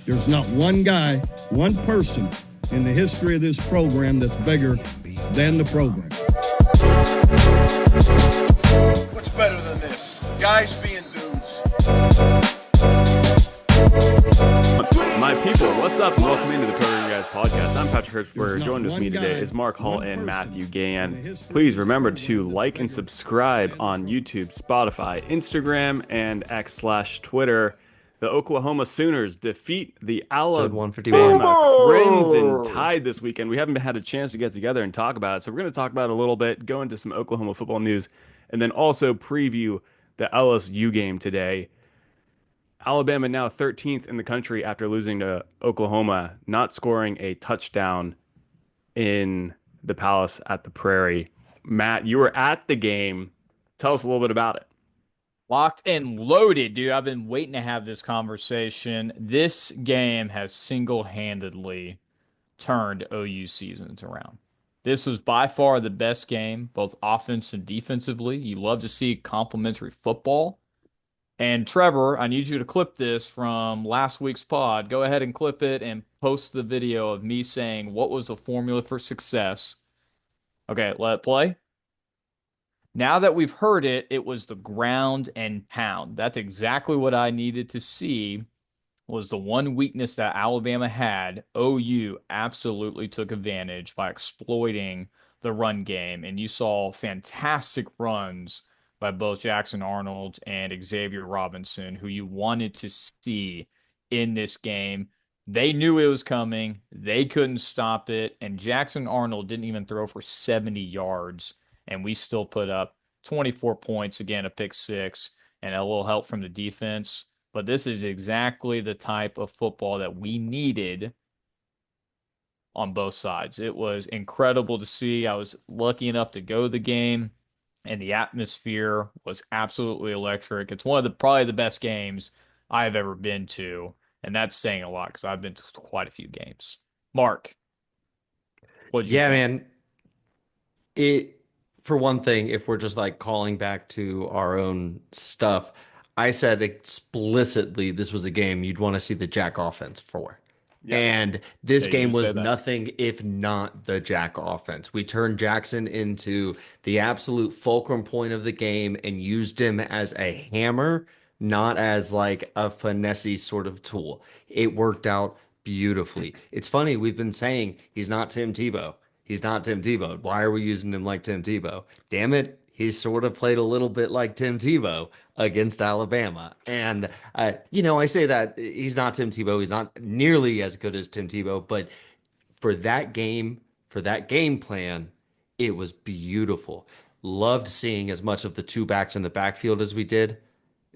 There's not one guy, one person in the history of this program that's bigger than the program. What's better than this? Guys being dudes. My people, what's up? And welcome into the Program Guyz Podcast. I'm Patrick Hertzberger. Joined with me today is Mark Hall and Matthew Gann. Please remember to like and subscribe on YouTube, Spotify, Instagram, and X/Twitter. The Oklahoma Sooners defeat the Alabama Crimson Tide this weekend. We haven't had a chance to get together and talk about it, so we're going to talk about it a little bit, go into some Oklahoma football news, and then also preview the LSU game today. Alabama now 13th in the country after losing to Oklahoma, not scoring a touchdown in the Palace at the Prairie. Matt, you were at the game. Tell us a little bit about it. Locked and loaded, dude. I've been waiting to have this conversation. This game has single-handedly turned OU seasons around. This was by far the best game, both offense and defensively. You love to see complimentary football. And Trevor, I need you to clip this from last week's pod. Go ahead and clip it and post the video of me saying what was the formula for success. Okay, let it play. Now that we've heard it, it was the ground and pound. That's exactly what I needed to see was the one weakness that Alabama had. OU absolutely took advantage by exploiting the run game. And you saw fantastic runs by both Jackson Arnold and Xavier Robinson, who you wanted to see in this game. They knew it was coming. They couldn't stop it. And Jackson Arnold didn't even throw for 70 yards. And we still put up 24 points, again, a pick six, and a little help from the defense. But this is exactly the type of football that we needed on both sides. It was incredible to see. I was lucky enough to go to the game, and the atmosphere was absolutely electric. It's one of probably the best games I've ever been to, and that's saying a lot because I've been to quite a few games. Mark, what'd you think? Man, for one thing, if we're just like calling back to our own stuff, I said explicitly this was a game you'd want to see the JackOffense for. Yeah. And this game was nothing if not the JackOffense. We turned Jackson into the absolute fulcrum point of the game and used him as a hammer, not as like a finesse sort of tool. It worked out beautifully. It's funny, we've been saying he's not Tim Tebow. He's not Tim Tebow. Why are we using him like Tim Tebow? Damn it, he sort of played a little bit like Tim Tebow against Alabama. And, I say that he's not Tim Tebow. He's not nearly as good as Tim Tebow. But for that game plan, it was beautiful. Loved seeing as much of the two backs in the backfield as we did.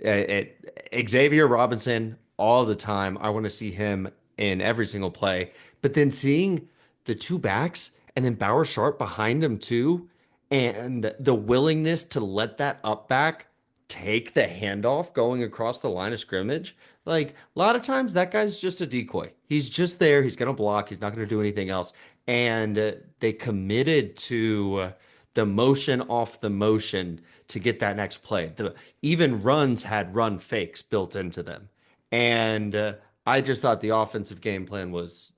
Xavier Robinson all the time. I want to see him in every single play. But then seeing the two backs and then Bauer Sharp behind him too, and the willingness to let that up back take the handoff going across the line of scrimmage. Like, a lot of times that guy's just a decoy. He's just there. He's going to block. He's not going to do anything else. And they committed to the motion off the motion to get that next play. Even runs had run fakes built into them. And I just thought the offensive game plan was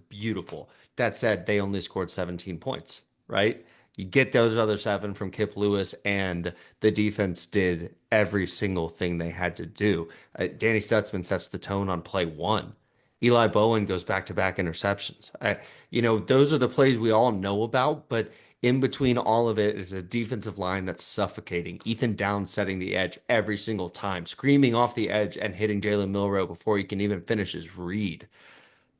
beautiful. That said, they only scored 17 points, right? You get those other 7 from Kip Lewis, and the defense did every single thing they had to do. Danny Stutman sets the tone on play 1. Eli Bowen goes back-to-back interceptions. Those are the plays we all know about, but in between all of it is a defensive line that's suffocating. Ethan Downs setting the edge every single time, screaming off the edge and hitting Jalen Milroe before he can even finish his read.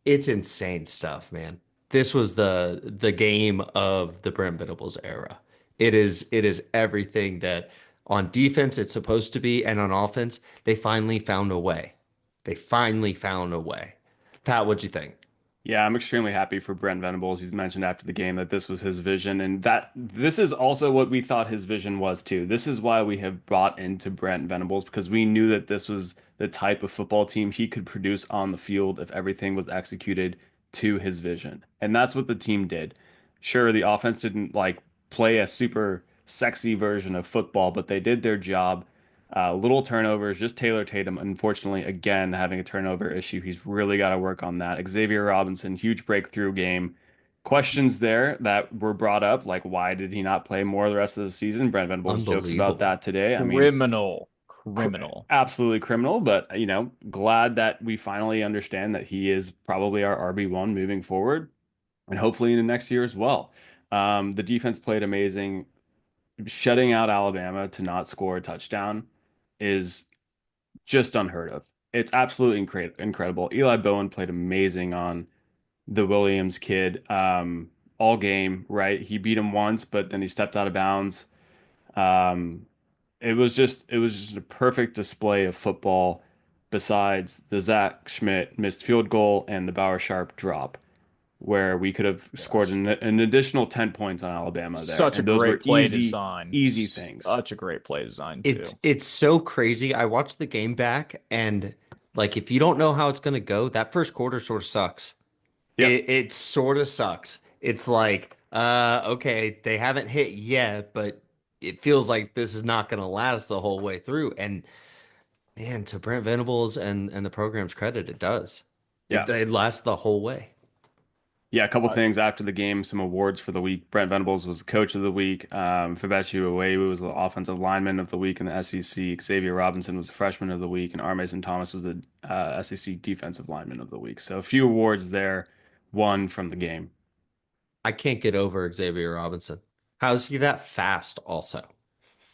It's insane stuff, man. This was the game of the Brent Venables era. It is everything that on defense it's supposed to be, and on offense they finally found a way. Pat, what'd you think? Yeah, I'm extremely happy for Brent Venables. He's mentioned after the game that this was his vision, and that this is also what we thought his vision was too. This is why we have brought into Brent Venables, because we knew that this was the type of football team he could produce on the field if everything was executed to his vision. And that's what the team did. Sure, the offense didn't play a super sexy version of football, but they did their job. Little turnovers, just Taylor Tatum, unfortunately, again, having a turnover issue. He's really got to work on that. Xavier Robinson, huge breakthrough game. Questions there that were brought up, like why did he not play more the rest of the season? Brent Venables jokes about Unbelievable. that today. I mean, Criminal. Criminal. absolutely criminal, but glad that we finally understand that he is probably our RB1 moving forward and hopefully in the next year as well. The defense played amazing. Shutting out Alabama to not score a touchdown is just unheard of. It's absolutely incredible. Eli Bowen played amazing on the Williams kid all game, right? He beat him once, but then he stepped out of bounds. Um, it was just a perfect display of football besides the Zach Schmidt missed field goal and the Bauer Sharp drop where we could have scored an additional 10 points on Alabama there. Such a And those were great play easy, design. easy things. Such a great play design, too. It's so crazy. I watched the game back, and like if you don't know how it's going to go, that first quarter sort of sucks. Yep. It sort of sucks. It's like, okay, they haven't hit yet, but it feels like this is not going to last the whole way through. And man, to Brent Venables and the program's credit, it does. Yeah. It lasts the whole way. Yeah, a couple things after the game, some awards for the week. Brent Venables was the coach of the week. Fabechi Uwewu was the offensive lineman of the week in the SEC. Xavier Robinson was the freshman of the week, and Armason Thomas was the SEC defensive lineman of the week. So a few awards there, one from the game. I can't get over Xavier Robinson. How's he that fast also?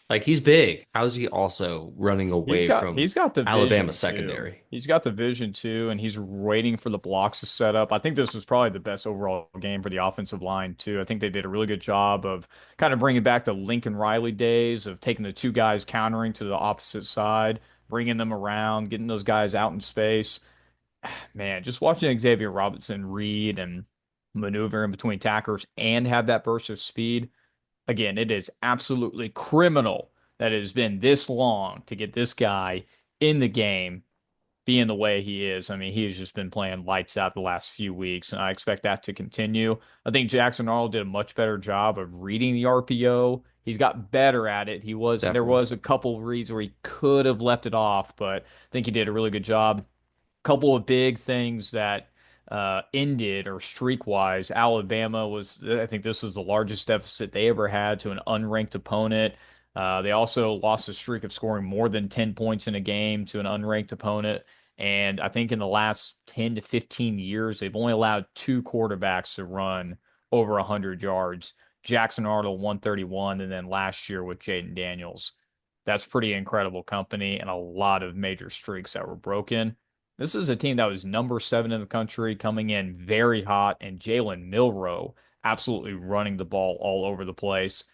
Like he's big. How's he also running away from he's got the Alabama vision, secondary? too. He's got the vision too, and he's waiting for the blocks to set up. I think this was probably the best overall game for the offensive line too. I think they did a really good job of kind of bringing back the Lincoln Riley days of taking the two guys countering to the opposite side, bringing them around, getting those guys out in space. Man, just watching Xavier Robinson read and maneuver in between tackers and have that burst of speed. Again, it is absolutely criminal that it has been this long to get this guy in the game being the way he is. I mean, he's just been playing lights out the last few weeks, and I expect that to continue. I think Jackson Arnold did a much better job of reading the RPO. He's got better at it. There was a couple reads where he could have left it off, but I think he did a really good job. Couple of big things that ended or streak wise. Alabama I think this was the largest deficit they ever had to an unranked opponent. They also lost a streak of scoring more than 10 points in a game to an unranked opponent. And I think in the last 10 to 15 years, they've only allowed two quarterbacks to run over 100 yards. Jackson Arnold 131, and then last year with Jaden Daniels. That's pretty incredible company and a lot of major streaks that were broken. This is a team that was number 7 in the country, coming in very hot, and Jalen Milroe absolutely running the ball all over the place.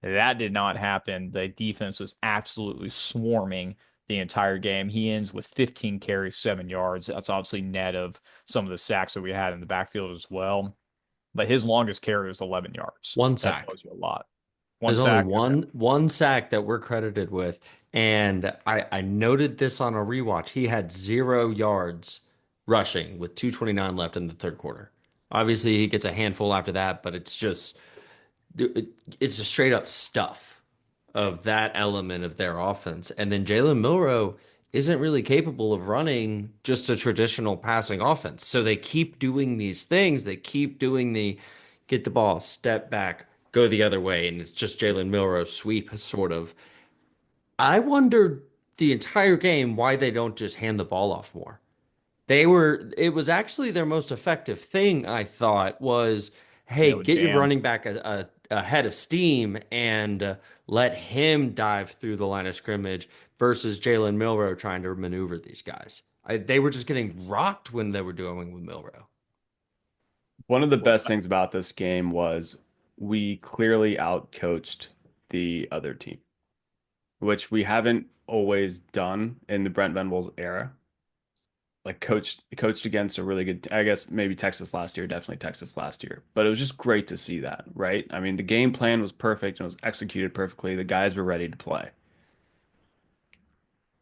That did not happen. The defense was absolutely swarming the entire game. He ends with 15 carries, 7 yards. That's obviously net of some of the sacks that we had in the backfield as well. But his longest carry was 11 yards. One sack. That tells you a lot. There's only one sack that we're credited with. And I noted this on a rewatch. He had 0 yards rushing with 2:29 left in the third quarter. Obviously, he gets a handful after that, but it's a straight up stuff of that element of their offense. And then Jalen Milroe isn't really capable of running just a traditional passing offense. So they keep doing these things. They keep doing the get the ball, step back, go the other way. And it's just Jalen Milroe sweep sort of. I wondered the entire game why they don't just hand the ball off more. It was actually their most effective thing, I thought, was, hey, get your running back a head of steam and let him dive through the line of scrimmage versus Jalen Milroe trying to maneuver these guys. They were just getting rocked when they were doing with Milroe. One of the best things about this game was we clearly outcoached the other team, which we haven't always done in the Brent Venables era. Like coached against a really good, I guess maybe Texas last year, definitely Texas last year. But it was just great to see that, right? I mean, the game plan was perfect and it was executed perfectly. The guys were ready to play.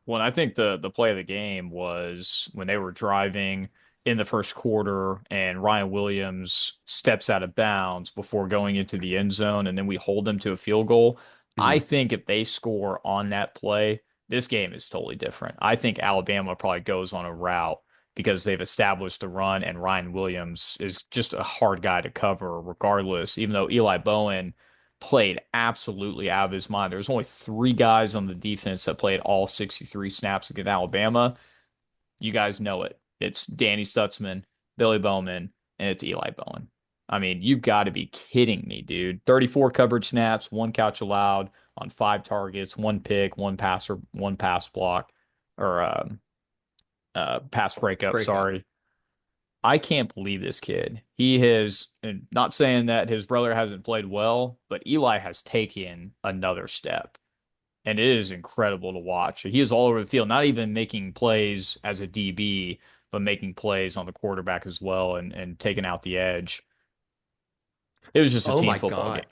Well, I think the play of the game was when they were driving in the first quarter and Ryan Williams steps out of bounds before going into the end zone, and then we hold them to a field goal. I think if they score on that play, This game is totally different. I think Alabama probably goes on a route because they've established the run, and Ryan Williams is just a hard guy to cover regardless, even though Eli Bowen played absolutely out of his mind. There's only 3 guys on the defense that played all 63 snaps against Alabama. You guys know it. It's Danny Stutzman, Billy Bowman, and it's Eli Bowen. I mean, you've got to be kidding me, dude. 34 coverage snaps, 1 catch allowed on 5 targets, 1 pick, 1 passer, 1 pass block, or pass breakup. Sorry. I can't believe this kid. He has, and not saying that his brother hasn't played well, but Eli has taken another step. And it is incredible to watch. He is all over the field, not even making plays as a DB, but making plays on the quarterback as well and taking out the edge. It was just a team football game.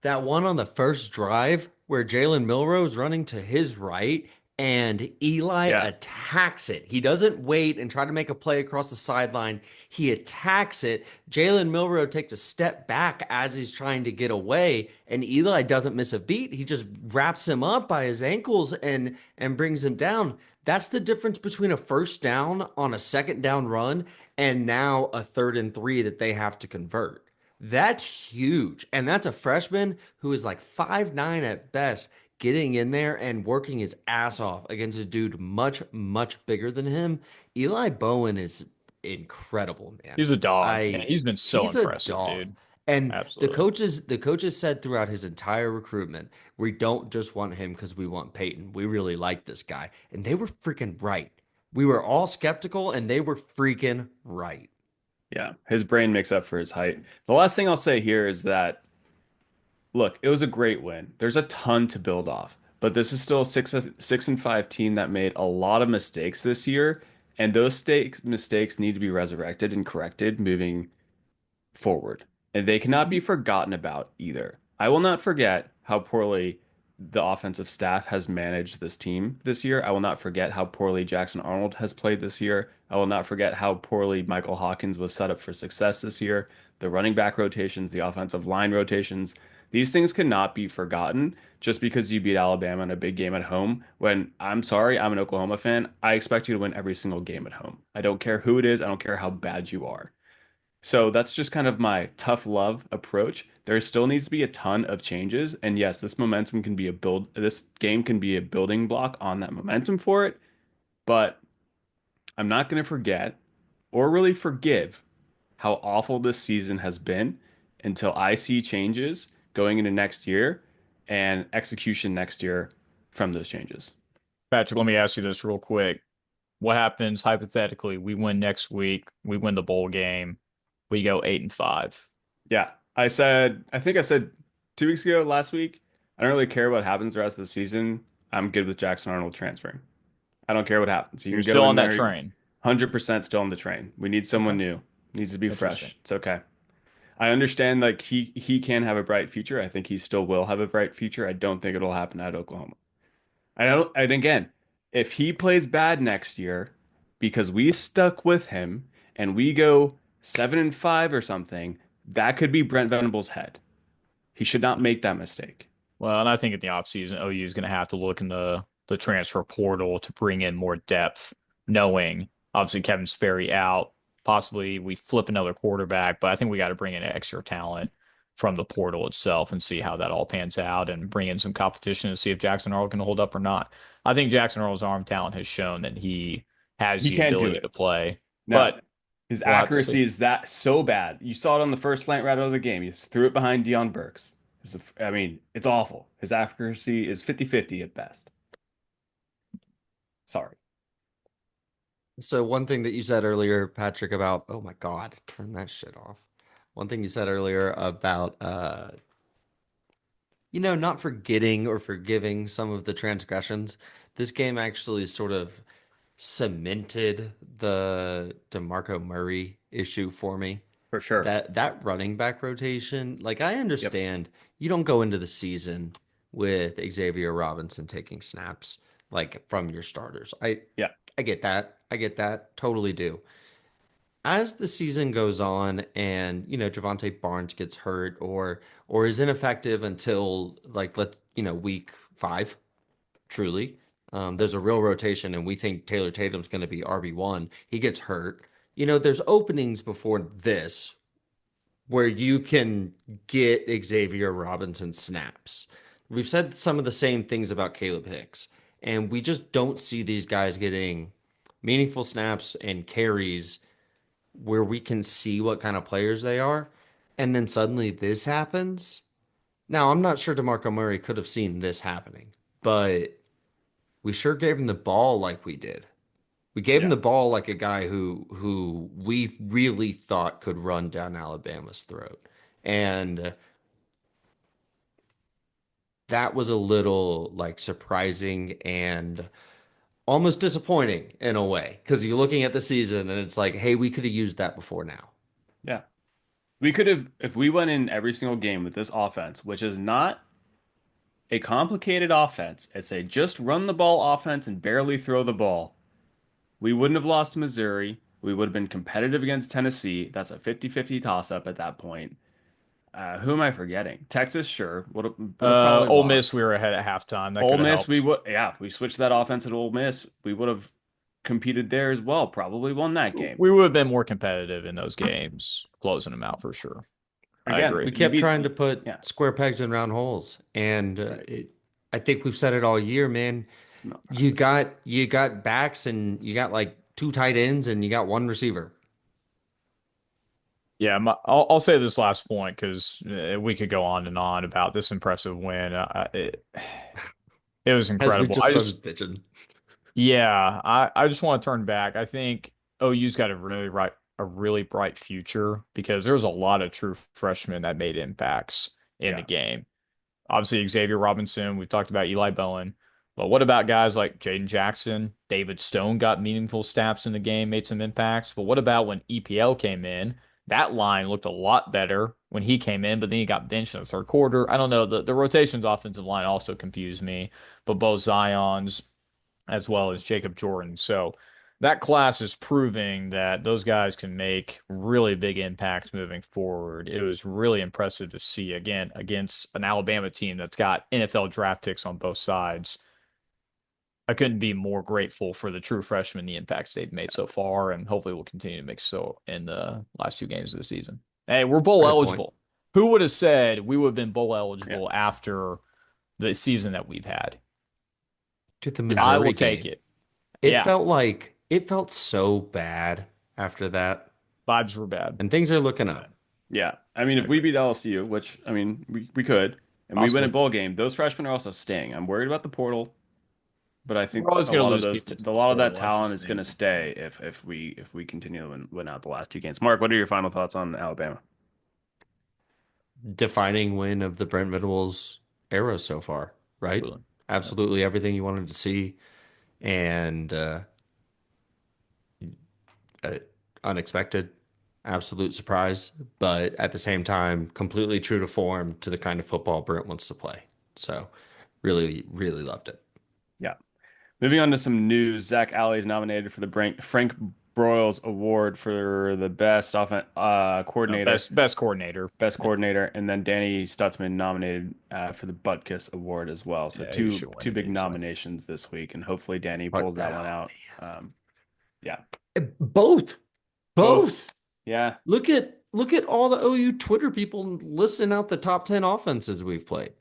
That one on the first drive where Jalen Milroe's running to his right and Eli attacks it. He doesn't wait and try to make a play across the sideline. He attacks it. Jalen Milroe takes a step back as he's trying to get away, and Eli doesn't miss a beat. He just wraps him up by his ankles and brings him down. That's the difference between a first down on a second down run and now a 3rd and 3 that they have to convert. That's huge. And that's a freshman who is like 5'9" at best, getting in there and working his ass off against a dude much, much bigger than him. Eli Bowen is incredible, man. He's a dog. He's been so impressive, dude. And Absolutely. the coaches said throughout his entire recruitment, we don't just want him because we want Peyton. We really like this guy. And they were freaking right. We were all skeptical, and they were freaking right. Yeah, his brain makes up for his height. The last thing I'll say here is that, look, it was a great win. There's a ton to build off, but this is still a 6-5 team that made a lot of mistakes this year, and those mistakes need to be resurrected and corrected moving forward. And they cannot be forgotten about either. I will not forget how poorly the offensive staff has managed this team this year. I will not forget how poorly Jackson Arnold has played this year. I will not forget how poorly Michael Hawkins was set up for success this year. The running back rotations, the offensive line rotations, these things cannot be forgotten just because you beat Alabama in a big game at home. When, I'm sorry, I'm an Oklahoma fan, I expect you to win every single game at home. I don't care who it is. I don't care how bad you are. So that's just kind of my tough love approach. There still needs to be a ton of changes. And yes, this momentum can be this game can be a building block on that momentum for it. But I'm not going to forget or really forgive how awful this season has been until I see changes going into next year and execution next year from those changes. Patrick, let me ask you this real quick. What happens hypothetically? We win next week. We win the bowl game. We go 8-5. Yeah. I think I said 2 weeks ago, last week, I don't really care what happens the rest of the season. I'm good with Jackson Arnold transferring. I don't care what happens. You're still on that train. 100% still on the train. We need someone new. Needs to be fresh. It's okay. I understand like he can have a bright future. I think he still will have a bright future. I don't think it'll happen at Oklahoma. And again, if he plays bad next year because we stuck with him and we go 7-5 or something, that could be Brent Venables' head. He should not make that mistake. Well, and I think in the offseason, OU is going to have to look in the transfer portal to bring in more depth, knowing obviously Kevin Sperry out. Possibly we flip another quarterback, but I think we got to bring in extra talent from the portal itself and see how that all pans out and bring in some competition to see if Jackson Arnold can hold up or not. I think Jackson Arnold's arm talent has shown that he has the ability to play. No. But his accuracy is that so bad. You saw it on the first slant route of the game. He threw it behind Deion Burks. It's awful. His accuracy is 50-50 at best. Sorry. So one thing that you said earlier, Patrick, about, oh my God, turn that shit off. One thing you said earlier about, not forgetting or forgiving some of the transgressions. This game actually sort of cemented the DeMarco Murray issue for me. For sure. That running back rotation, like I understand you don't go into the season with Xavier Robinson taking snaps like from your starters. I get that. I get that. Totally do. As the season goes on and, Javonte Barnes gets hurt or is ineffective until week 5, truly, There's a real rotation, and we think Taylor Tatum's going to be RB1. He gets hurt. There's openings before this where you can get Xavier Robinson snaps. We've said some of the same things about Caleb Hicks, and we just don't see these guys getting meaningful snaps and carries where we can see what kind of players they are. And then suddenly this happens. Now, I'm not sure DeMarco Murray could have seen this happening, but we sure gave him the ball like we did. We gave him the ball like a guy who we really thought could run down Alabama's throat. And that was a little like surprising and almost disappointing in a way, because you're looking at the season and it's like, hey, we could have used that before now. Yeah. We could have, if we went in every single game with this offense, which is not a complicated offense, it's a just run the ball offense and barely throw the ball. We wouldn't have lost to Missouri. We would have been competitive against Tennessee. That's a 50-50 toss-up at that point. Who am I forgetting? Texas, sure. Would have probably Ole lost. Miss, we were ahead at halftime. That Ole could have Miss, helped. if we switched that offense at Ole Miss, we would have competed there as well. Probably won that game. We would have been more competitive in those games, closing them out for sure. I Again, agree. We kept trying to put Yeah. square pegs in round holes, and I think we've said it all year, man. You got backs, and you got like 2 tight ends, and you got 1 receiver. Yeah, I'll say this last point because we could go on and on about this impressive win. It was incredible. As we just started bitching. Yeah, I just want to turn back. I think OU's got a really bright future because there's a lot of true freshmen that made impacts in the game. Obviously, Xavier Robinson, we've talked about Eli Bowen, but what about guys like Jaden Jackson? David Stone got meaningful snaps in the game, made some impacts. But what about when EPL came in? That line looked a lot better when he came in, but then he got benched in the third quarter. I don't know. The rotations offensive line also confused me, but both Zion's as well as Jacob Jordan. So that class is proving that those guys can make really big impacts moving forward. It was really impressive to see, again, against an Alabama team that's got NFL draft picks on both sides. I couldn't be more grateful for the true freshmen, the impacts they've made so far, and hopefully we'll continue to make so in the last 2 games of the season. Hey, we're bowl eligible. Who would have said we would have been bowl eligible after the season that we've had? Dude, the Missouri I will game, take it. It felt so bad after that. Vibes were bad. And things are looking up. Yeah. I mean, if we beat LSU, which, I mean, we could, and we win a bowl game, those freshmen are also staying. I'm worried about the portal, but I think a lot of that talent is going to stay if we continue to win out the last 2 games. Mark, what are your final thoughts on Alabama? Defining win of the Brent Venables era so far, right? Absolutely everything you wanted to see, and unexpected, absolute surprise, but at the same time, completely true to form to the kind of football Brent wants to play. So really, really loved it. Yeah. Moving on to some news, Zac Alley is nominated for the Frank Broyles Award for the best coordinator. Best coordinator. Best coordinator. And then Danny Stutman nominated for the Butkus Award as well. So two big nominations this week, and hopefully Danny pulls that one out. Yeah. Both. Yeah. Look at all the OU Twitter people listing out the top 10 offenses we've played.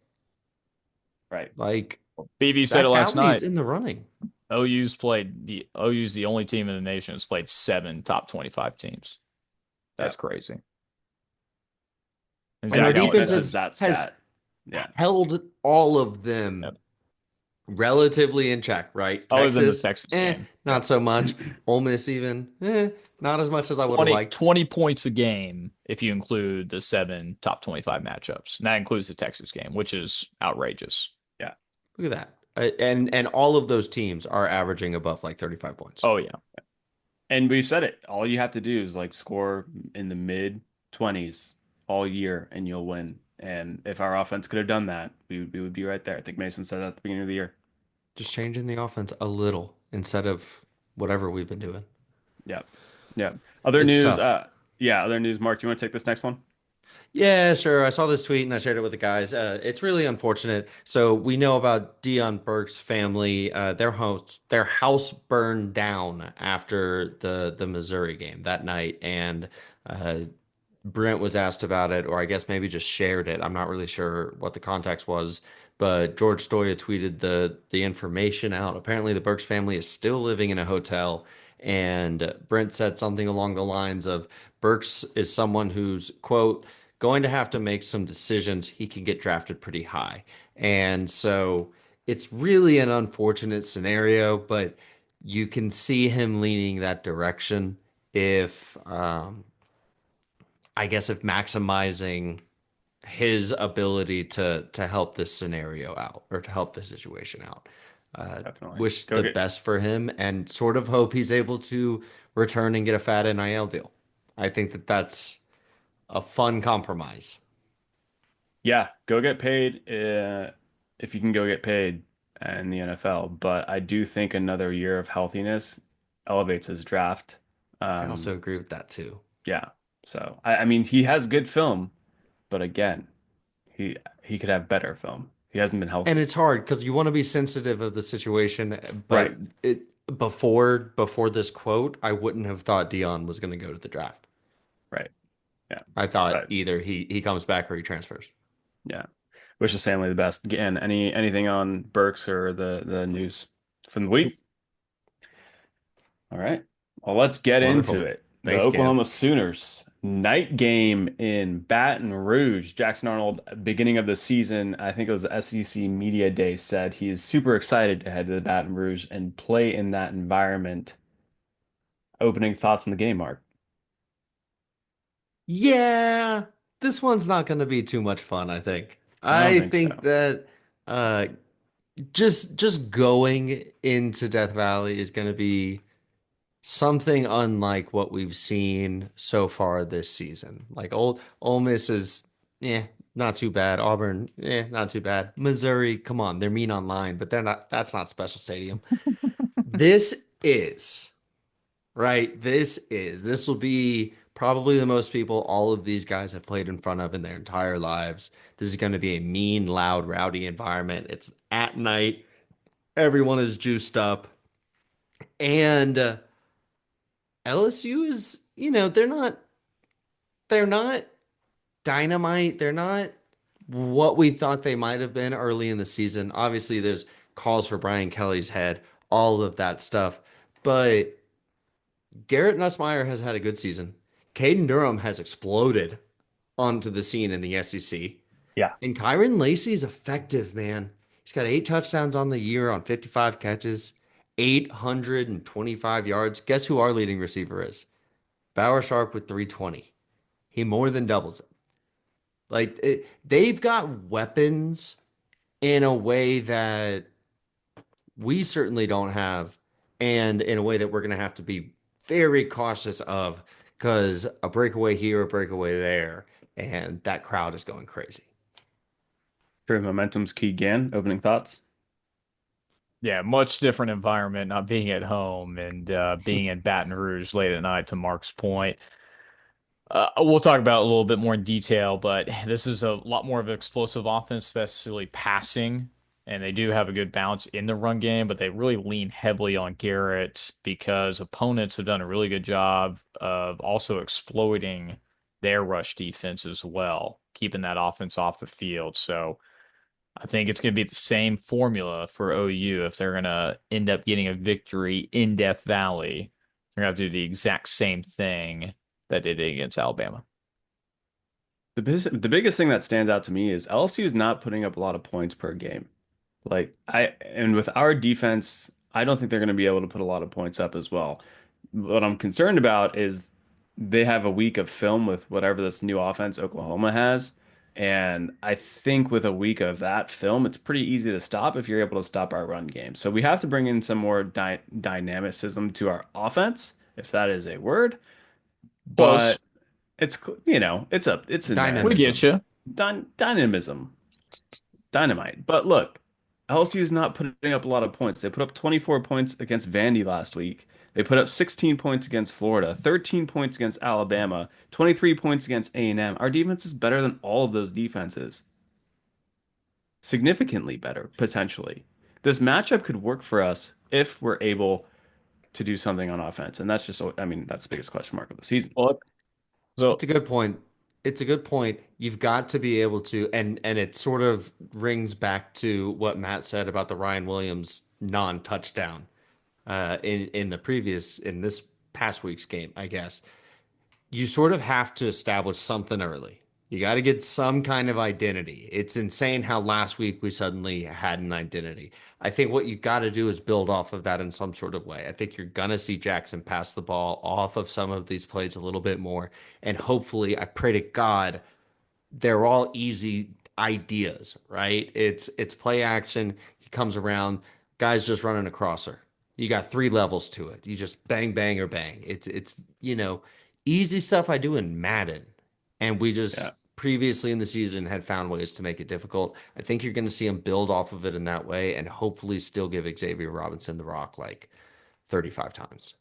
Right. Like BB said it last night. In the running. OU's the only team in the nation that's played 7 top 25 teams. That's crazy. And our defense has held all of them relatively in check, right? Other than the Texas game. Not so much. Ole Miss even, not as much as I would have liked. 20 points a game if you include the 7 top 25 matchups. And that includes the Texas game, which is outrageous. Yeah. Look at that. And all of those teams are averaging above like 35 points. Oh, yeah. And we've said it. All you have to do is like score in the mid-20s all year and you'll win. And if our offense could have done that, we would be right there. I think Mason said that at the beginning of the year. Just changing the offense a little instead of whatever we've been doing. Yeah. Other news. Other news. Mark, you want to take this next one? Yeah, sure. I saw this tweet and I shared it with the guys. It's really unfortunate. So we know about Dion Burke's family. Their house burned down after the Missouri game that night, and uh, Brent was asked about it, or I guess maybe just shared it. I'm not really sure what the context was, but George Stoya tweeted the information out. Apparently, the Burks family is still living in a hotel, and Brent said something along the lines of Burks is someone who's, quote, going to have to make some decisions. He can get drafted pretty high. And so it's really an unfortunate scenario, but you can see him leaning that direction if I guess if maximizing his ability to help this scenario out or to help the situation out. Definitely. Wish Go the get best for him and sort of hope he's able to return and get a fat NIL deal. I think that that's a fun compromise. Yeah, go get paid if you can go get paid in the NFL. But I do think another year of healthiness elevates his draft. I Um, also agree with that too. yeah. So I mean, he has good film, but again, he he could have better film. He hasn't been And healthy. it's hard because you want to be sensitive of the situation, but Right. it before this quote, I wouldn't have thought Dion was going to go to the draft. Right. Yeah. I thought But either he comes back or he transfers. yeah. Wish his family the best. Again, anything on Burks or the news from the week? All right. Well, let's get into Wonderful. it. The Thanks, Cam. Oklahoma Sooners night game in Baton Rouge. Jackson Arnold, beginning of the season, I think it was the SEC Media Day, said he is super excited to head to the Baton Rouge and play in that environment. Opening thoughts on the game, Mark. Yeah, this one's not going to be too much fun, I think. I don't I think think so. that uh just going into Death Valley is going to be something unlike what we've seen so far this season. Like old Ole Miss is not too bad. Auburn, not too bad. Missouri, come on, they're mean online, but they're not that's not Special Stadium. This is Right. This will be probably the most people all of these guys have played in front of in their entire lives. This is going to be a mean, loud, rowdy environment. It's at night. Everyone is juiced up. And LSU is, they're not dynamite. They're not what we thought they might have been early in the season. Obviously, there's calls for Brian Kelly's head, all of that stuff. But Garrett Nussmeier has had a good season. Caden Durham has exploded onto the scene in the SEC. Yeah. And Kyron Lacey's effective, man. He's got 8 touchdowns on the year on 55 catches, 825 yards. Guess who our leading receiver is? Bauer Sharp with 320. He more than doubles it. They've got weapons in a way that we certainly don't have, and in a way that we're going to have to be very cautious of because a breakaway here, a breakaway there, and that crowd is going crazy. For momentum's key again. Opening thoughts. Yeah, much different environment, not being at home and being in Baton Rouge late at night, to Mark's point. We'll talk about it a little bit more in detail, but this is a lot more of an explosive offense, especially passing. And they do have a good balance in the run game, but they really lean heavily on Garrett because opponents have done a really good job of also exploiting their rush defense as well, keeping that offense off the field. So I think it's going to be the same formula for OU if they're going to end up getting a victory in Death Valley. They're going to have to do the exact same thing that they did against Alabama. The biggest thing that stands out to me is LSU is not putting up a lot of points per game. And with our defense, I don't think they're going to be able to put a lot of points up as well. What I'm concerned about is they have a week of film with whatever this new offense Oklahoma has. And I think with a week of that film, it's pretty easy to stop if you're able to stop our run game. So we have to bring in some more dynamicism to our offense, if that is a word. Close. But it's a We get you. dynamism, dynamite. But look, LSU is not putting up a lot of points. They put up 24 points against Vandy last week. They put up 16 points against Florida, 13 points against Alabama, 23 points against A&M. Our defense is better than all of those defenses. Significantly better, potentially. This matchup could work for us if we're able to do something on offense. And that's just, I mean, that's the biggest question mark of the season. Well, so It's a good point. It's a good point. You've got to be able to, and it sort of rings back to what Matt said about the Ryan Williams non-touchdown in this past week's game, I guess. You sort of have to establish something early. You got to get some kind of identity. It's insane how last week we suddenly had an identity. I think what you got to do is build off of that in some sort of way. I think you're going to see Jackson pass the ball off of some of these plays a little bit more. And hopefully, I pray to God, they're all easy ideas, right? It's play action. He comes around, guy's just running a crosser. You got 3 levels to it. You just bang, bang, or bang. It's easy stuff I do in Madden. And we just previously in the season had found ways to make it difficult. I think you're going to see him build off of it in that way and hopefully still give Xavier Robinson the rock like 35 times.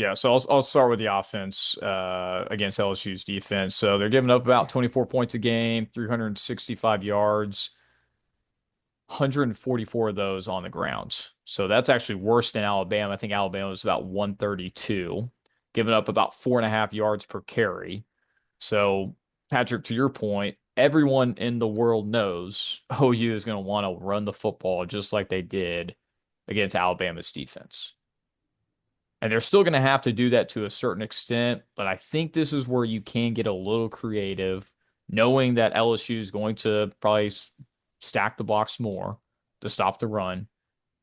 yeah, so I'll start with the offense against LSU's defense. So they're giving up about 24 points a game, 365 yards, 144 of those on the ground. So that's actually worse than Alabama. I think Alabama was about 132, giving up about 4.5 yards per carry. So, Patrick, to your point, everyone in the world knows OU is going to want to run the football just like they did against Alabama's defense. And they're still going to have to do that to a certain extent, but I think this is where you can get a little creative, knowing that LSU is going to probably stack the box more to stop the run.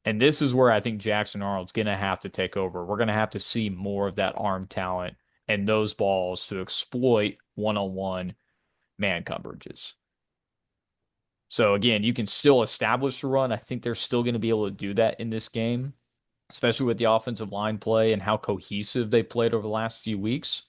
And this is where I think Jackson Arnold's going to have to take over. We're going to have to see more of that arm talent and those balls to exploit one-on-one man coverages. So again, you can still establish the run. I think they're still going to be able to do that in this game, especially with the offensive line play and how cohesive they played over the last few weeks.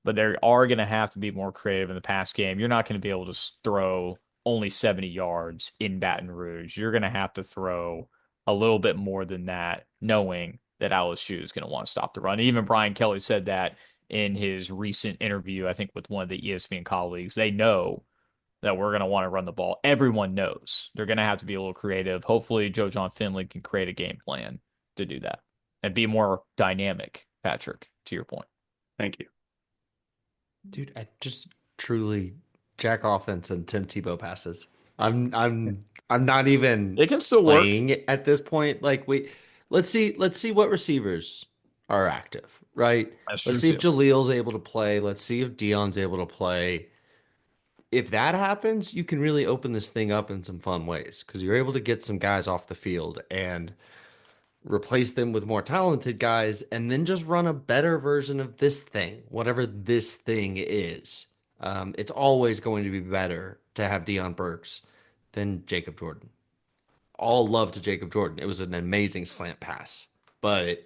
But they are going to have to be more creative in the pass game. You're not going to be able to throw only 70 yards in Baton Rouge. You're going to have to throw a little bit more than that, knowing that LSU is going to want to stop the run. Even Brian Kelly said that in his recent interview, I think with one of the ESPN colleagues. They know that we're going to want to run the ball. Everyone knows they're going to have to be a little creative. Hopefully, Joe John Finley can create a game plan to do that and be more dynamic, Patrick, to your point. Thank you. Dude, I just truly JackOffense and Tim Tebow passes. I'm not even It can still playing work at this point. Like let's see what receivers are active, right? Let's see if Jaleel's able to play. Let's see if Dion's able to play. If that happens, you can really open this thing up in some fun ways because you're able to get some guys off the field and replace them with more talented guys and then just run a better version of this thing, whatever this thing is. It's always going to be better to have Deion Burks than Jacob Jordan. All love to Jacob Jordan. It was an amazing slant pass, but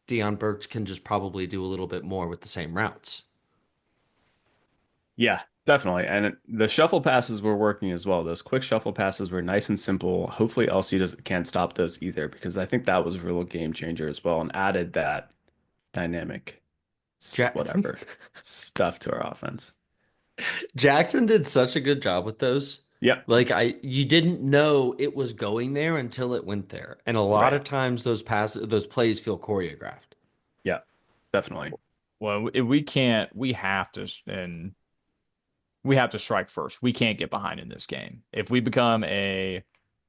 Deion Burks can just probably do a little bit more with the same routes. Yeah, definitely. And the shuffle passes were working as well. Those quick shuffle passes were nice and simple. Hopefully LSU can't stop those either because I think that was a real game changer as well and added that dynamic whatever stuff to our offense. Jackson did such a good job with those. Yep. Like you didn't know it was going there until it went there. And a lot of times those plays feel choreographed. Yeah, definitely. Well, if we can't, we have to strike first. We can't get behind in this game. If we become a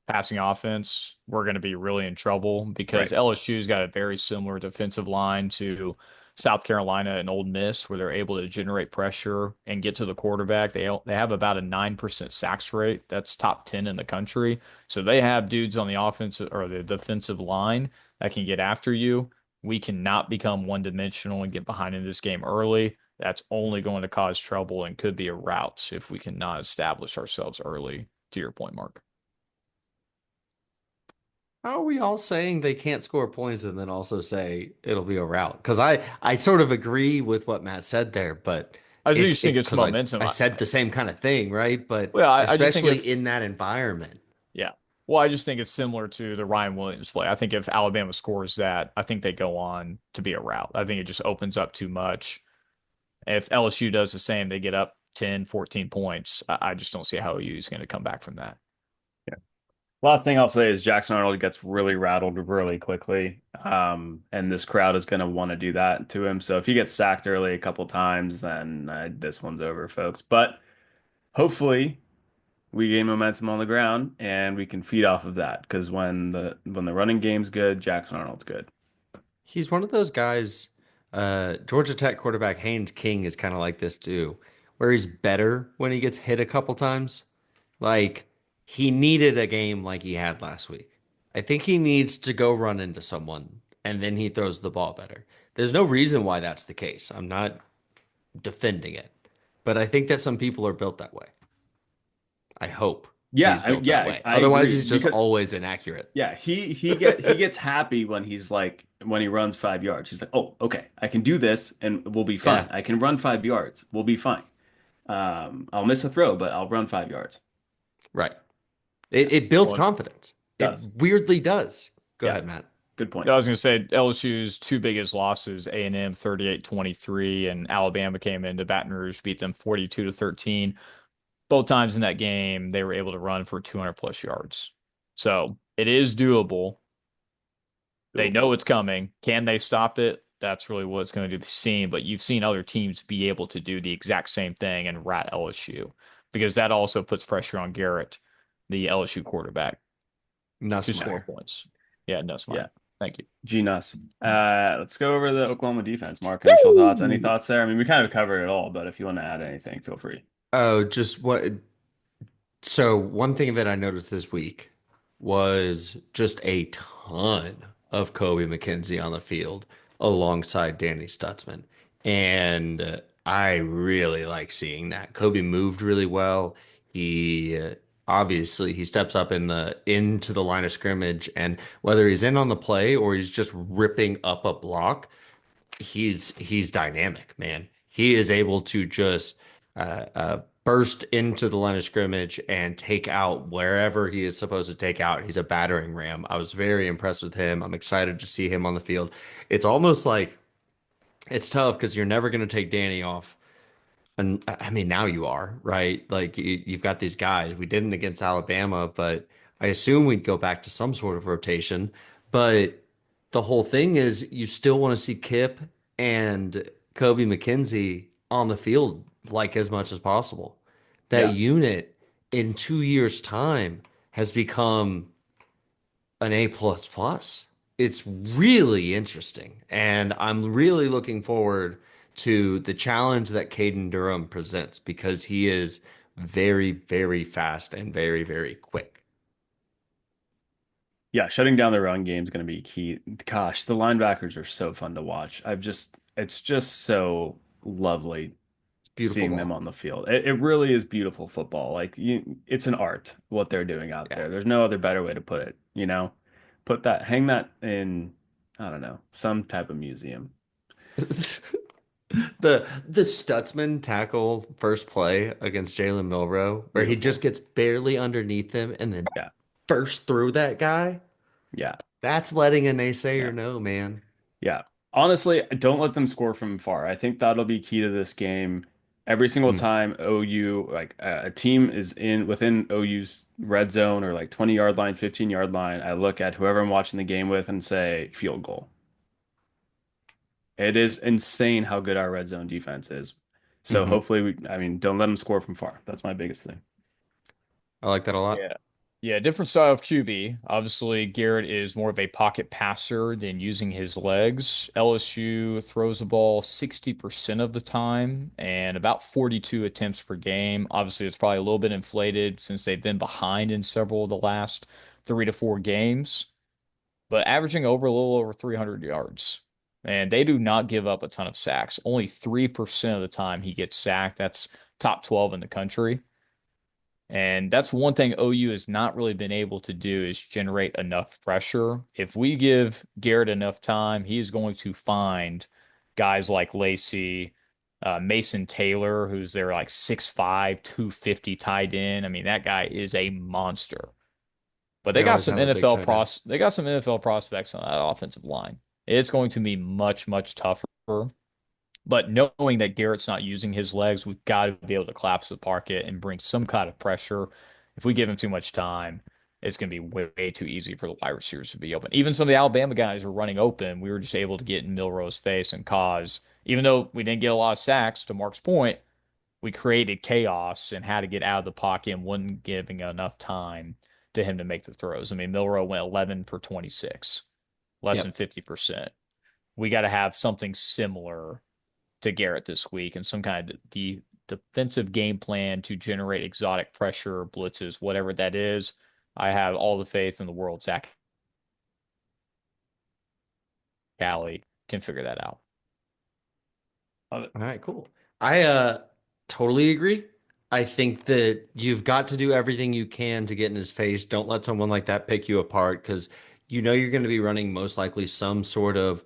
passing offense, we're going to be really in trouble because LSU's got a very similar defensive line to South Carolina and Ole Miss, where they're able to generate pressure and get to the quarterback. They have about a 9% sacks rate. That's top 10 in the country. So they have dudes on the offensive or the defensive line that can get after you. We cannot become one-dimensional and get behind in this game early. That's only going to cause trouble and could be a rout if we cannot establish ourselves early, to your point, Mark. How are we all saying they can't score points and then also say it'll be a rout? Because I sort of agree with what Matt said there, but I just think it's momentum. I said the same kind of thing, right? But I especially just think in that environment. Yeah. Well, I just think it's similar to the Ryan Williams play. I think if Alabama scores that, I think they go on to be a rout. I think it just opens up too much. If LSU does the same, they get up 10, 14 points. I just don't see how OU is going to come back from that. Last thing I'll say is Jackson Arnold gets really rattled really quickly. And this crowd is going to want to do that to him. So if he gets sacked early a couple times, then this one's over, folks. But hopefully we gain momentum on the ground and we can feed off of that. Because when the running game's good, Jackson Arnold's good. He's one of those guys. Georgia Tech quarterback Haynes King is kind of like this too, where he's better when he gets hit a couple times. Like, he needed a game like he had last week. I think he needs to go run into someone and then he throws the ball better. There's no reason why that's the case. I'm not defending it, but I think that some people are built that way. I hope. Yeah, he's built yeah. that way. I Otherwise, agree, he's just because always inaccurate. yeah, he gets happy when he's like when he runs 5 yards. He's like, oh, okay, I can do this and we'll be fine. Yeah. I can run 5 yards. We'll be fine. I'll miss a throw, but I'll run 5 yards. Right. It builds confidence. Does. It weirdly does. Go Yeah. ahead, Matt. Good point. I was going to say LSU's two biggest losses, A&M 38-23, and Alabama came into Baton Rouge, beat them 42-13. Both times in that game, they were able to run for 200 plus yards. So it is doable. They know it's coming. Can they stop it? That's really what's going to be seen. But you've seen other teams be able to do the exact same thing and rat LSU, because that also puts pressure on Garrett, the LSU quarterback, to score points. Yeah, Nussmeier. Yeah. Thank you. G-Nuss. Let's go over the Oklahoma defense. Mark, initial thoughts? Any thoughts there? I mean, we kind of covered it all, but if you want to add anything, feel free. Oh, just what? So one thing that I noticed this week was just a ton of Kobe McKenzie on the field alongside Danny Stutman. And I really like seeing that. Kobe moved really well. He obviously he steps up into the line of scrimmage, and whether he's in on the play or he's just ripping up a block, he's dynamic, man. He is able to just burst into the line of scrimmage and take out wherever he is supposed to take out. He's a battering ram. I was very impressed with him. I'm excited to see him on the field. It's almost like it's tough because you're never going to take Danny off. And I mean, now you are, right? Like you've got these guys. We didn't against Alabama, but I assume we'd go back to some sort of rotation. But the whole thing is you still want to see Kip and Kobe McKenzie on the field like as much as possible. That unit in 2 years' time has become an A++. It's really interesting. And I'm really looking forward to the challenge that Caden Durham presents, because he is very, very fast and very, very quick. Yeah, shutting down the run game is going to be key. Gosh, the linebackers are so fun to watch. It's just so lovely seeing them on the field. It really is beautiful football. Like it's an art what they're doing out there. There's no other better way to put it, you know? Hang that in, I don't know, some type of museum. The Stutman tackle first play against Jalen Milroe, where he just gets barely underneath him and then first through that guy. Yeah. That's letting a naysayer know, man. Yeah. Honestly, don't let them score from far. I think that'll be key to this game. Every single time OU, like a team is within OU's red zone or like 20-yard line, 15-yard line, I look at whoever I'm watching the game with and say field goal. It is insane how good our red zone defense is. So hopefully, don't let them score from far. That's my biggest thing. I like that a lot. Yeah, different style of QB. Obviously, Garrett is more of a pocket passer than using his legs. LSU throws the ball 60% of the time and about 42 attempts per game. Obviously, it's probably a little bit inflated since they've been behind in several of the last 3 to 4 games, but averaging a little over 300 yards. And they do not give up a ton of sacks. Only 3% of the time he gets sacked. That's top 12 in the country. And that's one thing OU has not really been able to do, is generate enough pressure. If we give Garrett enough time, he is going to find guys like Lacey, Mason Taylor, who's their like 6'5", 250 tight end. I mean, that guy is a monster. But They always have a big tight end. they got some NFL prospects on that offensive line. It's going to be much, much tougher. But knowing that Garrett's not using his legs, we've got to be able to collapse the pocket and bring some kind of pressure. If we give him too much time, it's going to be way too easy for the wide receivers to be open. Even some of the Alabama guys were running open. We were just able to get in Milroe's face and cause, even though we didn't get a lot of sacks, to Mark's point, we created chaos and had to get out of the pocket and wasn't giving enough time to him to make the throws. I mean, Milroe went 11 for 26, less than 50%. We got to have something similar to Garrett this week and some kind of the defensive game plan to generate exotic pressure, blitzes, whatever that is. I have all the faith in the world Zac Alley can figure that out. All right, cool. I totally agree. I think that you've got to do everything you can to get in his face. Don't let someone like that pick you apart because you know you're going to be running most likely some sort of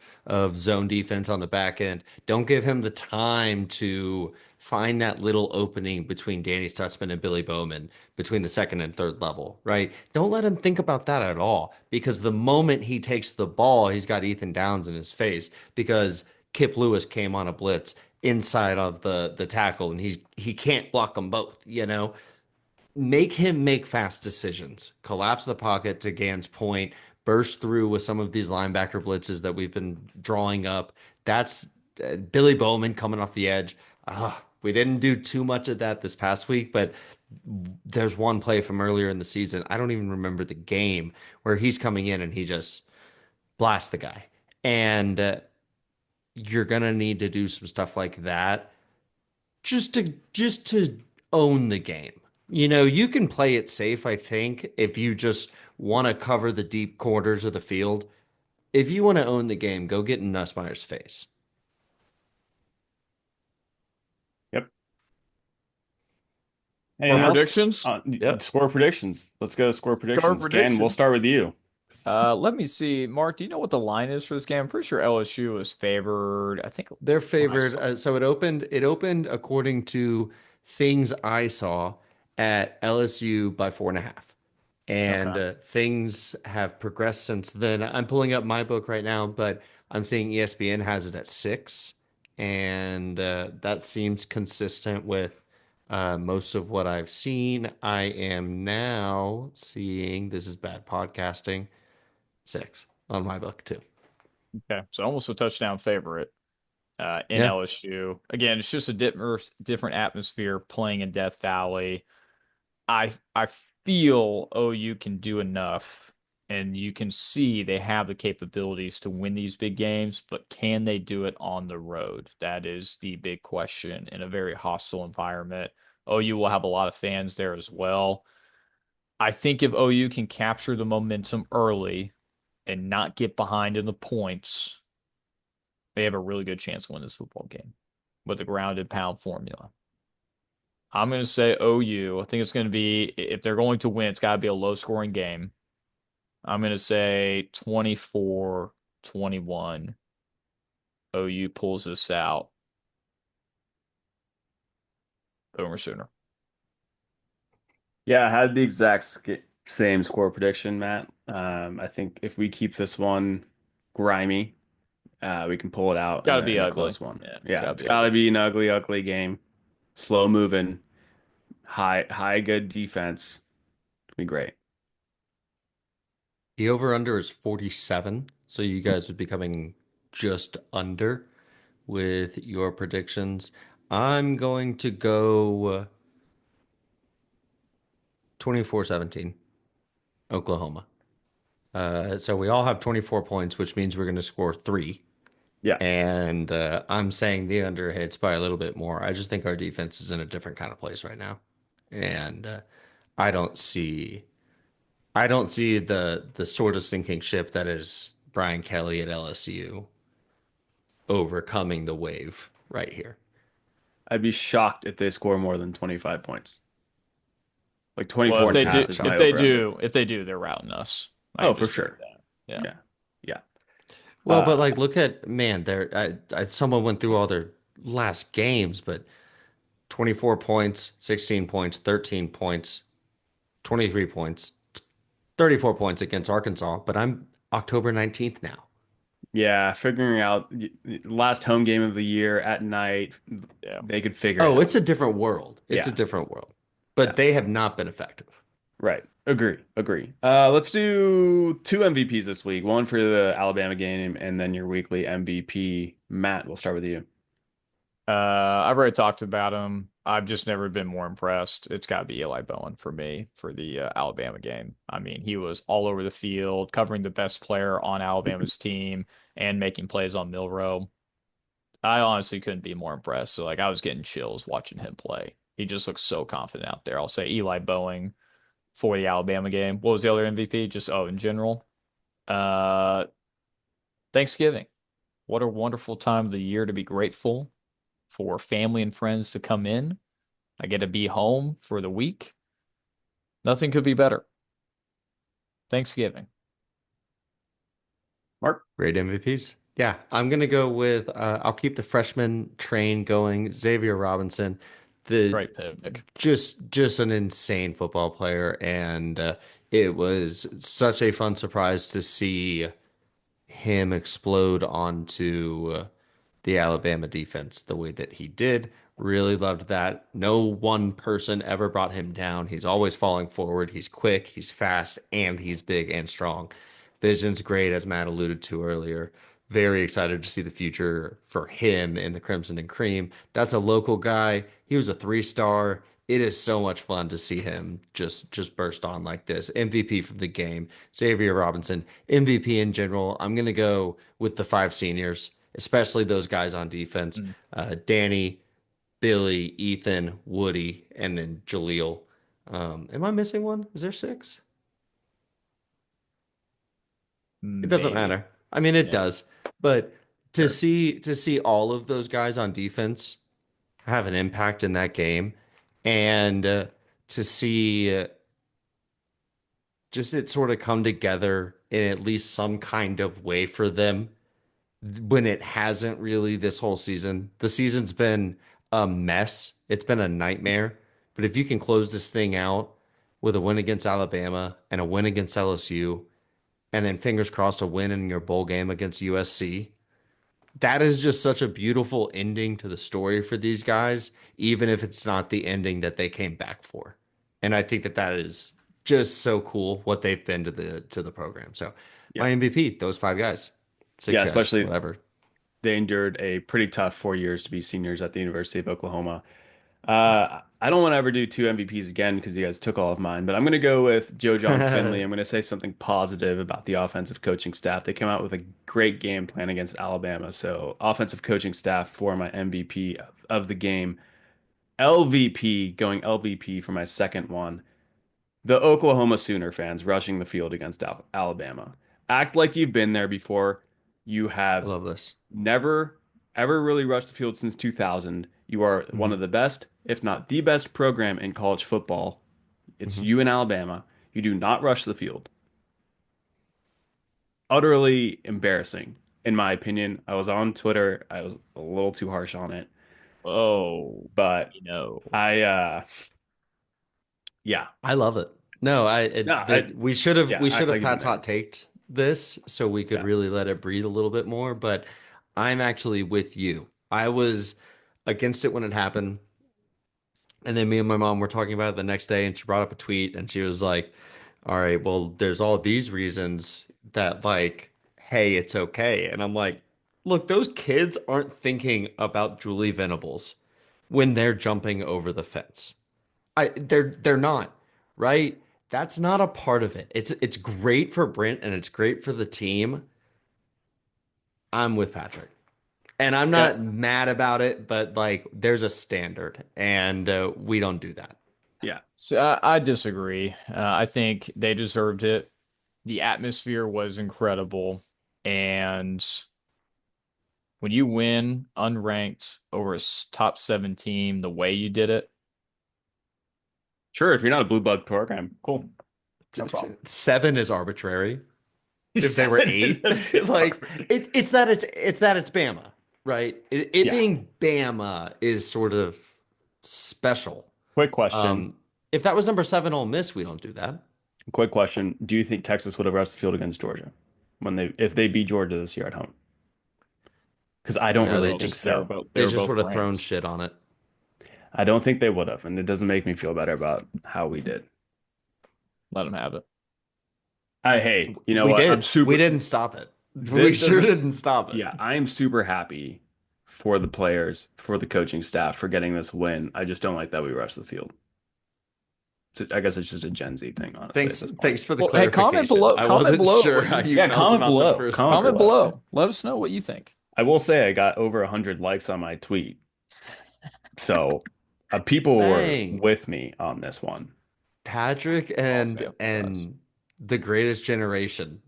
zone defense on the back end. Don't give him the time to find that little opening between Danny Stutman and Billy Bowman between the second and third level, right? Don't let him think about that at all because the moment he takes the ball, he's got Ethan Downs in his face because Kip Lewis came on a blitz inside of the tackle and he can't block them both, you know? Make him make fast decisions. Collapse the pocket to Gan's point. Burst through with some of these linebacker blitzes that we've been drawing up. That's Billy Bowman coming off the edge. We didn't do too much of that this past week, but there's one play from earlier in the season. I don't even remember the game where he's coming in and he just blasts the guy. And you're going to need to do some stuff like that just to own the game. You know, you can play it safe, I think, if you just want to cover the deep corners of the field. If you want to own the game, go get in Nussmeier's face. Yep. Predictions? Score predictions. Let's go to score predictions. Dan, we'll start with you. Let me see. Mark, do you know what the line is for this game? I'm pretty sure LSU is favored. I think they're favored. So it opened according to things I saw at LSU by 4.5. And things have progressed since then. I'm pulling up my book right now, but I'm seeing ESPN has it at 6. And that seems consistent with most of what I've seen. I am now seeing, this is bad podcasting, 6 on my book too. Okay, so almost a touchdown favorite in LSU. Again, it's just a different atmosphere playing in Death Valley. I feel OU can do enough, and you can see they have the capabilities to win these big games, but can they do it on the road? That is the big question in a very hostile environment. OU will have a lot of fans there as well. I think if OU can capture the momentum early and not get behind in the points, they have a really good chance to win this football game with the grounded pound formula. I'm going to say OU. I think it's going to be, if they're going to win, it's got to be a low-scoring game. I'm going to say 24-21. OU pulls this out. Boomer Sooner. Yeah, I had the exact same score prediction, Matt. I think if we keep this one grimy, we can pull it out. Got to be ugly. Close one. Yeah, it's got to be an ugly game. Slow moving, high good defense. It'll be great. The over-under is 47, so you guys would be coming just under with your predictions. I'm going to go 24-17, Oklahoma. So we all have 24 points, which means we're going to score 3. Yeah. And I'm saying the under hits by a little bit more. I just think our defense is in a different kind of place right now. And I don't see the sort of sinking ship that is Brian Kelly at LSU overcoming the wave right here. I'd be shocked if they score more than 25 points. Like 24 well, and a half is my if they do, they're routing us. For sure. Yeah. Well, but like, look at, man, someone went through all their last games, but 24 points, 16 points, 13 points, 23 points. 34 points against Arkansas, but I'm October 19th now. Yeah, figuring out last home game of the year at night, Yeah. they could figure it Oh, out. it's a different world. It's a Yeah, different world. But yeah, they have not been effective. right. Agree. Let's do two MVPs this week. One for the Alabama game, and then your weekly MVP. Matt, we'll start with you. I've already talked about him. I've just never been more impressed. It's got to be Eli Bowen for me for the Alabama game. I mean, he was all over the field, covering the best player on Alabama's team and making plays on Milrow. I honestly couldn't be more impressed. So, like, I was getting chills watching him play. He just looks so confident out there. I'll say Eli Bowen for the Alabama game. What was the other MVP? Just, in general. Uh, Thanksgiving. What a wonderful time of the year to be grateful for family and friends to come in. I get to be home for the week. Nothing could be better. Thanksgiving. Mark? Great MVPs. Yeah, I'm gonna go with I'll keep the freshman train going. Xavier Robinson, the Great pick. just an insane football player, and it was such a fun surprise to see him explode onto the Alabama defense the way that he did. Really loved that. No one person ever brought him down. He's always falling forward. He's quick, he's fast, and he's big and strong. Vision's great, as Matt alluded to earlier. Very excited to see the future for him in the Crimson and Cream. That's a local guy. He was a 3-star. It is so much fun to see him just burst on like this. MVP from the game, Xavier Robinson. MVP in general. I'm gonna go with the 5 seniors, especially those guys on defense. Danny, Billy, Ethan, Woody, and then Jaleel. Am I missing one? Is there 6? It doesn't Maybe. matter. I mean, it Yeah. does. But to Sure. see all of those guys on defense have an impact in that game, and to see just it sort of come together in at least some kind of way for them when it hasn't really this whole season. The season's been a mess. It's been a nightmare. But if you can close this thing out with a win against Alabama and a win against LSU, and then fingers crossed a win in your bowl game against USC, that is just such a beautiful ending to the story for these guys, even if it's not the ending that they came back for. And I think that that is just so cool what they've been to the program. So Yeah. my MVP, those 5 guys, 6 Yeah, guys, especially whatever. they endured a pretty tough 4 years to be seniors at the University of Oklahoma. I don't want to ever do two MVPs again because you guys took all of mine, but I'm going to go with Joe John Finley. I'm going to say something positive about the offensive coaching staff. They came out with a great game plan against Alabama. So, offensive coaching staff for my MVP of the game. LVP, going LVP for my second one. The Oklahoma Sooner fans rushing the field against Alabama. Act like you've been there before. You I have love this. never, ever really rushed the field since 2000. You are one of the best, if not the best program in college football. It's Mhm. you in Alabama. You do not rush the field. Utterly embarrassing, in my opinion. I was on Twitter. I was a little too harsh on it, Oh, but no. Yeah. I love it. No, No, we should have yeah, act like you've been Pat's there. hot taked this so we could Yeah. really let it breathe a little bit more, but I'm actually with you. I was against it when it happened. And then me and my mom were talking about it the next day, and she brought up a tweet and she was like, all right, well, there's all these reasons that, like, hey, it's okay. And I'm like, look, those kids aren't thinking about Julie Venables when they're jumping over the fence. They're not, right? That's not a part of it. It's great for Brent and it's great for the team. I'm with Patrick. And I'm Yeah. not mad about it, but like there's a standard and we don't do that. Yeah. So I disagree. I think they deserved it. The atmosphere was incredible. And when you win unranked over a top 7 team, the way you did it, Sure, if you're not a blue blood program, cool. No problem. 7 is arbitrary. If they were 8, like it's Bama, right? It Yeah. being Bama is sort of special. Quick question. If that was number 7 Ole Miss, we don't do that. Quick question: do you think Texas would have rushed the field against Georgia if they beat Georgia this year at home? Because I don't really think so. They just would have thrown shit on it. I don't think they would have, and it doesn't make me feel better about how we did. Let them have it. Hey, you know we what? did. We didn't stop it. We sure didn't stop it. Yeah, I am super happy for the players, for the coaching staff, for getting this win. I just don't like that we rushed the field. So I guess it's just a Gen Z thing, honestly. Thanks for the clarification. Hey, comment below. I wasn't sure how you felt comment about below. the first Comment below. Let us know what you think. I will say I got over 100 likes on my tweet. So people were with me on this one. Patrick and the greatest generation.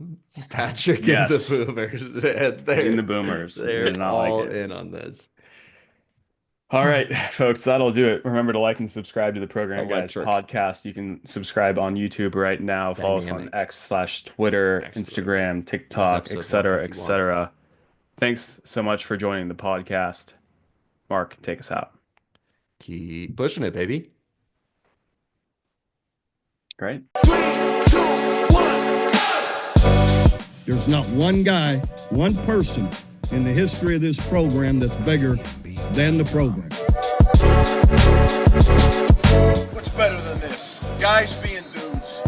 Patrick and the boomers. They're all in on this. All right, folks, that'll do it. Remember to like and subscribe to the Program Guyz Podcast. You can subscribe on YouTube right now. Follow us on X/Twitter, Instagram, TikTok, etc., etc. Thanks so much for joining the podcast. Mark, take us out. Keep pushing it, baby. Great. 3, 2, 1. There's not one guy, one person in the history of this program that's bigger than the program. What's better than this? Guys being dudes.